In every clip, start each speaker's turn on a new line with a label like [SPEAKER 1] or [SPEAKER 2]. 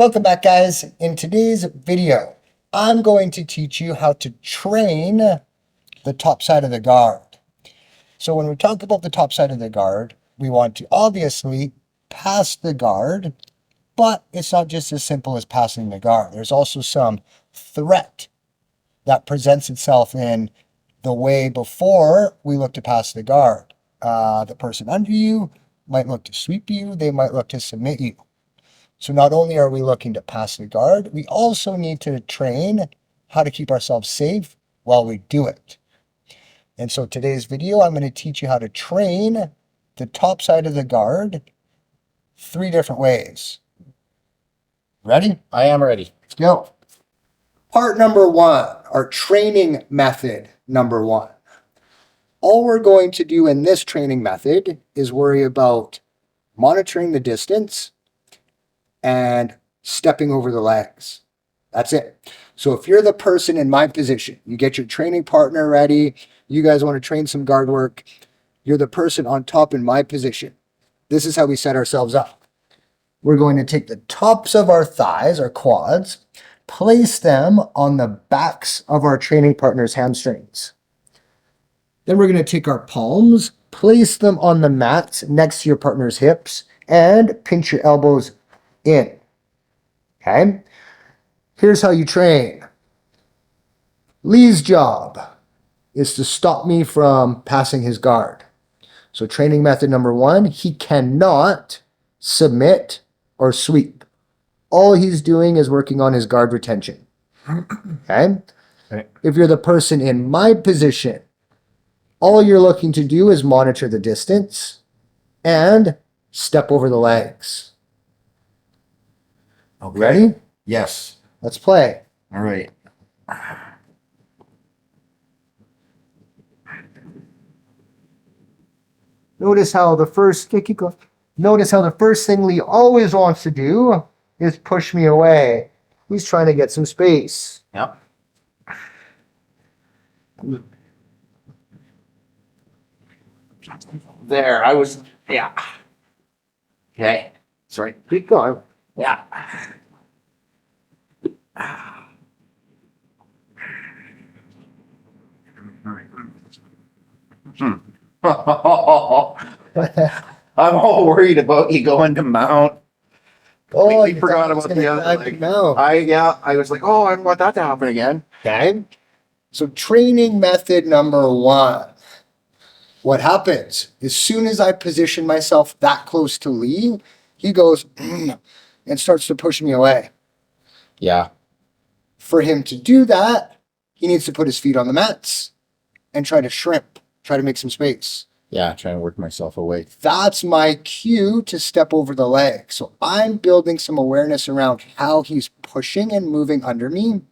[SPEAKER 1] Welcome back, guys. In today's video, I'm going to teach you how to train the top side of the guard. So when we talk about the top side of the guard, we want to obviously pass the guard, but it's not just as simple as passing the guard. There's also some threat that presents itself in the way before we look to pass the guard. The person under you might look to sweep you. They might look to submit you. So not only are we looking to pass the guard, we also need to train how to keep ourselves safe while we do it. And so today's video, I'm going to teach you how to train the top side of the guard 3 different ways. Ready?
[SPEAKER 2] I am ready.
[SPEAKER 1] Let's go. Part number 1, our training method number 1. All we're going to do in this training method is worry about monitoring the distance and stepping over the legs. That's it. So if you're the person in my position, you get your training partner ready, you guys want to train some guard work, you're the person on top in my position. This is how we set ourselves up. We're going to take the tops of our thighs, our quads, place them on the backs of our training partner's hamstrings. Then we're going to take our palms, place them on the mats next to your partner's hips, and pinch your elbows in. Okay? Here's how you train. Lee's job is to stop me from passing his guard. So training method number 1, he cannot submit or sweep. All he's doing is working on his guard retention. Okay? If you're the person in my position, all you're looking to do is monitor the distance and step over the legs.
[SPEAKER 2] Okay.
[SPEAKER 1] Ready?
[SPEAKER 2] Yes.
[SPEAKER 1] Let's play.
[SPEAKER 2] All right.
[SPEAKER 1] Notice how the first thing Lee always wants to do is push me away. He's trying to get some space.
[SPEAKER 2] Yep. There, I was, yeah. Okay. Sorry.
[SPEAKER 1] Keep going.
[SPEAKER 2] Yeah. I'm all worried about you going to mount. We forgot about the other leg.
[SPEAKER 1] No.
[SPEAKER 2] I was like, oh, I don't want that to happen again.
[SPEAKER 1] Okay. So training method number 1. What happens? As soon as I position myself that close to Lee, he goes and starts to push me away.
[SPEAKER 2] Yeah.
[SPEAKER 1] For him to do that, he needs to put his feet on the mats and try to shrimp, try to make some space.
[SPEAKER 2] Yeah, trying to work myself away.
[SPEAKER 1] That's my cue to step over the leg. So I'm building some awareness around how he's pushing and moving under me.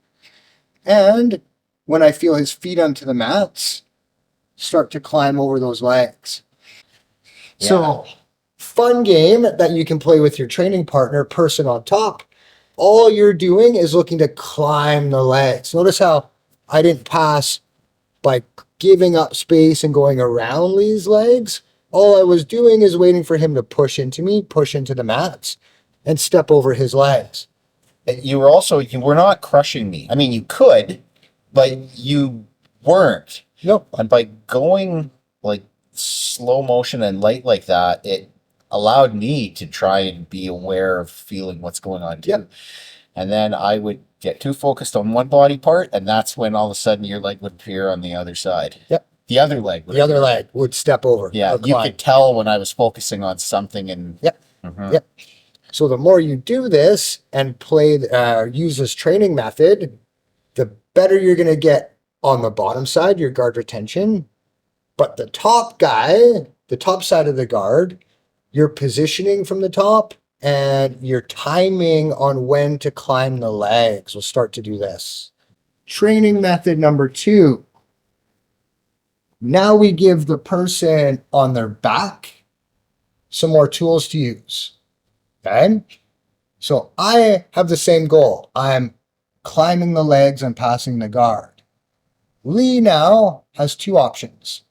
[SPEAKER 1] And when I feel his feet onto the mats, start to climb over those legs. Yeah. So fun game that you can play with your training partner, person on top. All you're doing is looking to climb the legs. Notice how I didn't pass by giving up space and going around Lee's legs. All I was doing is waiting for him to push into me, push into the mats, and step over his legs.
[SPEAKER 2] You were not crushing me. I mean, you could, but you weren't.
[SPEAKER 1] Nope.
[SPEAKER 2] And by going like slow motion and light like that, it allowed me to try and be aware of feeling what's going on too. Yep. And then I would get too focused on one body part, and that's when all of a sudden your leg would appear on the other side.
[SPEAKER 1] Yep.
[SPEAKER 2] The other leg
[SPEAKER 1] would step over.
[SPEAKER 2] Yeah, you could tell when I was focusing on something. And
[SPEAKER 1] yep. Mm-hmm. Yep. So the more you do this and use this training method, the better you're going to get on the bottom side, your guard retention. But the top side of the guard, your positioning from the top and your timing on when to climb the legs. We'll start to do this. Training method number 2. Now we give the person on their back some more tools to use. Okay? So I have the same goal. I'm climbing the legs and passing the guard. Lee now has 2 options.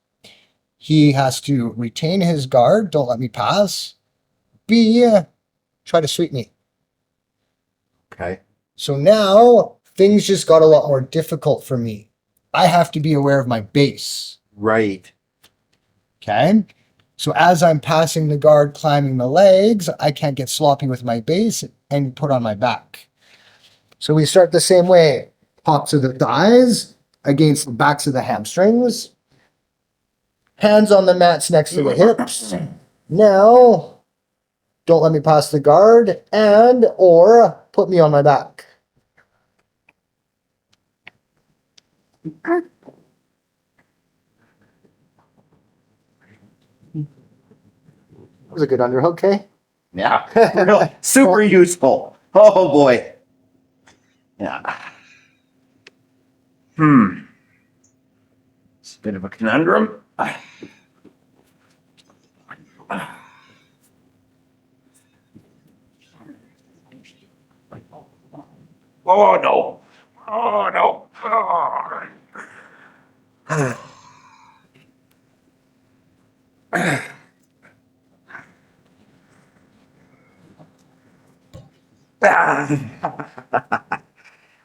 [SPEAKER 1] He has to retain his guard, don't let me pass. B, try to sweep me.
[SPEAKER 2] Okay.
[SPEAKER 1] So now things just got a lot more difficult for me. I have to be aware of my base.
[SPEAKER 2] Right.
[SPEAKER 1] Okay. So as I'm passing the guard, climbing the legs, I can't get sloppy with my base and put on my back. So we start the same way. Pops of the thighs against the backs of the hamstrings. Hands on the mats next to the hips. Now, don't let me pass the guard and or put me on my back. That was a good underhook, eh?
[SPEAKER 2] Yeah. Really super useful. Oh boy. Yeah. It's a bit of a conundrum. Oh no. Oh no. Oh.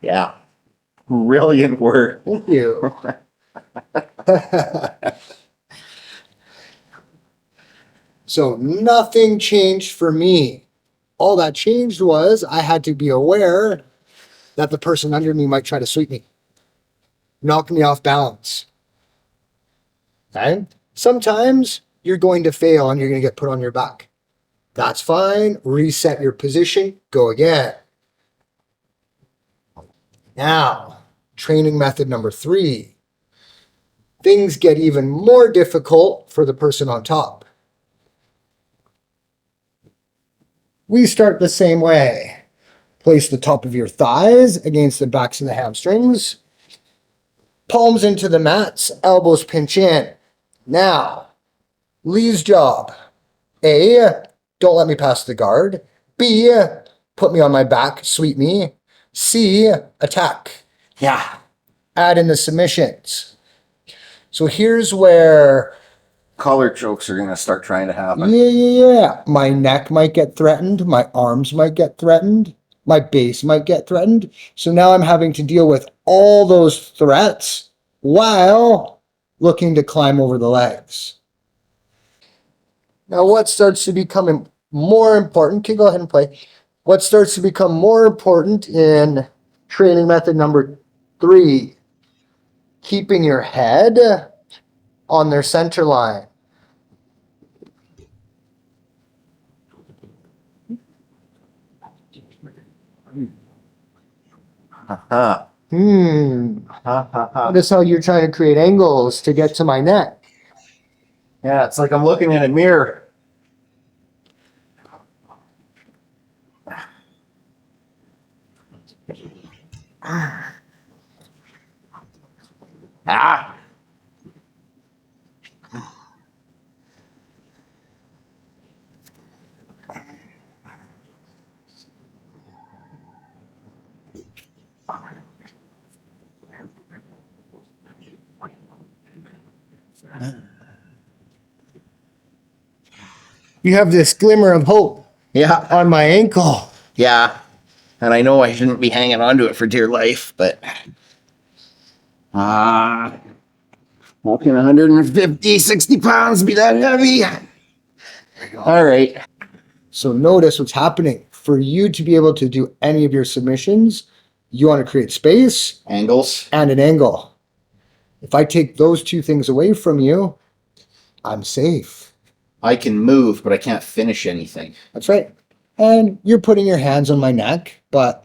[SPEAKER 2] Yeah. Brilliant work.
[SPEAKER 1] Thank you. So nothing changed for me. All that changed was I had to be aware that the person under me might try to sweep me, knock me off balance. Okay? Sometimes you're going to fail and you're going to get put on your back. That's fine. Reset your position. Go again. Now, training method number 3. Things get even more difficult for the person on top. We start the same way. Place the top of your thighs against the backs of the hamstrings. Palms into the mats, elbows pinch in. Now, Lee's job. A, don't let me pass the guard. B, put me on my back, sweep me. C, attack.
[SPEAKER 2] Yeah.
[SPEAKER 1] Add in the submissions. So here's where,
[SPEAKER 2] Collar chokes are gonna start trying to happen.
[SPEAKER 1] yeah. My neck might get threatened. My arms might get threatened. My base might get threatened. So now I'm having to deal with all those threats while looking to climb over the legs. Now, what starts to become more important, okay, go ahead and play. What starts to become more important in training method number 3, keeping your head on their center line.
[SPEAKER 2] Ha ha.
[SPEAKER 1] Notice how you're trying to create angles to get to my neck.
[SPEAKER 2] Yeah, it's like I'm looking in a mirror. Ah.
[SPEAKER 1] You have this glimmer of hope
[SPEAKER 2] Yeah.
[SPEAKER 1] on my ankle.
[SPEAKER 2] Yeah. And I know I shouldn't be hanging on to it for dear life, but how can 150, 60 pounds be that heavy? All right.
[SPEAKER 1] So notice what's happening. For you to be able to do any of your submissions, you want to create space
[SPEAKER 2] Angles.
[SPEAKER 1] and an angle. If I take those 2 things away from you, I'm safe.
[SPEAKER 2] I can move, but I can't finish anything.
[SPEAKER 1] That's right. And you're putting your hands on my neck, but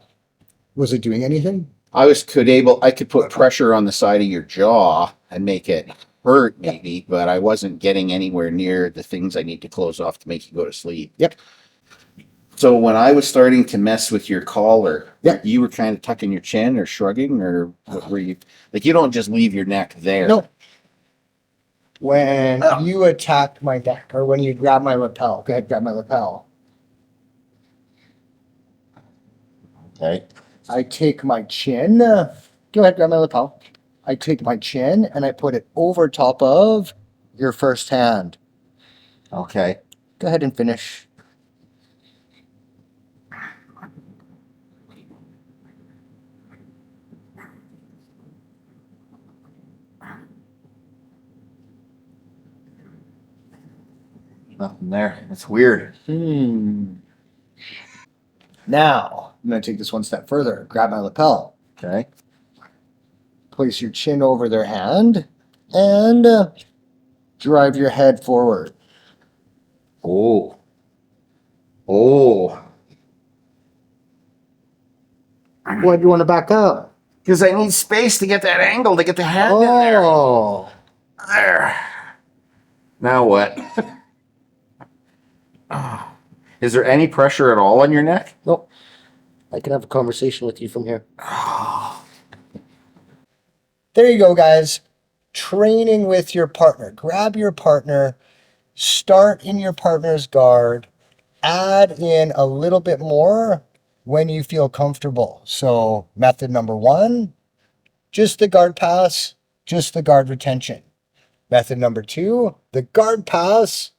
[SPEAKER 1] was it doing anything?
[SPEAKER 2] I could put pressure on the side of your jaw and make it hurt maybe, but I wasn't getting anywhere near the things I need to close off to make you go to sleep.
[SPEAKER 1] Yep.
[SPEAKER 2] So when I was starting to mess with your collar,
[SPEAKER 1] Yep.
[SPEAKER 2] you were kind of tucking your chin or shrugging, or what were you? Like, you don't just leave your neck there.
[SPEAKER 1] No. When you attacked my neck, or when you grab my lapel, go ahead, grab my lapel.
[SPEAKER 2] Okay.
[SPEAKER 1] I take my chin. Go ahead, grab my lapel. I take my chin and I put it over top of your first hand.
[SPEAKER 2] Okay.
[SPEAKER 1] Go ahead and finish.
[SPEAKER 2] Nothing there. It's weird.
[SPEAKER 1] Now, I'm going to take this one step further. Grab my lapel.
[SPEAKER 2] Okay.
[SPEAKER 1] Place your chin over their hand and drive your head forward.
[SPEAKER 2] Oh. Oh.
[SPEAKER 1] Why do you want to back up?
[SPEAKER 2] Because I need space to get that angle, to get the hand in there.
[SPEAKER 1] Oh.
[SPEAKER 2] There. Now what? Is there any pressure at all on your neck?
[SPEAKER 1] Nope. I can have a conversation with you from here. There you go, guys. Training with your partner. Grab your partner. Start in your partner's guard. Add in a little bit more when you feel comfortable. So method number 1, just the guard pass, just the guard retention. Method number 2, the guard pass,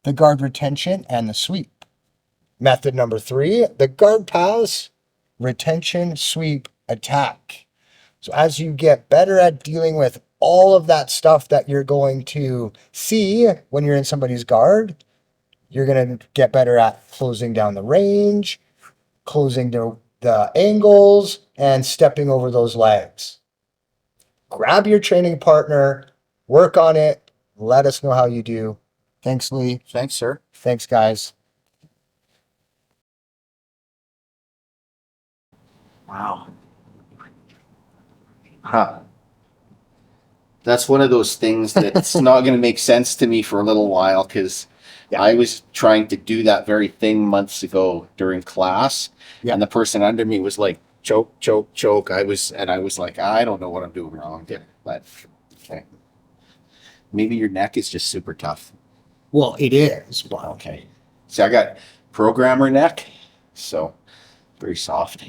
[SPEAKER 1] the guard retention, and the sweep. Method number 3, the guard pass, retention, sweep, attack. So as you get better at dealing with all of that stuff that you're going to see when you're in somebody's guard, you're going to get better at closing down the range, closing the angles, and stepping over those legs. Grab your training partner, work on it, let us know how you do. Thanks, Lee.
[SPEAKER 2] Thanks, sir.
[SPEAKER 1] Thanks, guys.
[SPEAKER 2] Wow. Huh. That's one of those things that's not going to make sense to me for a little while because I was trying to do that very thing months ago during class, and the person under me was like, choke, choke, choke. I was like, I don't know what I'm doing wrong. But okay. Maybe your neck is just super tough.
[SPEAKER 1] Well, it is. But
[SPEAKER 2] Okay. See, I got programmer neck, so very soft.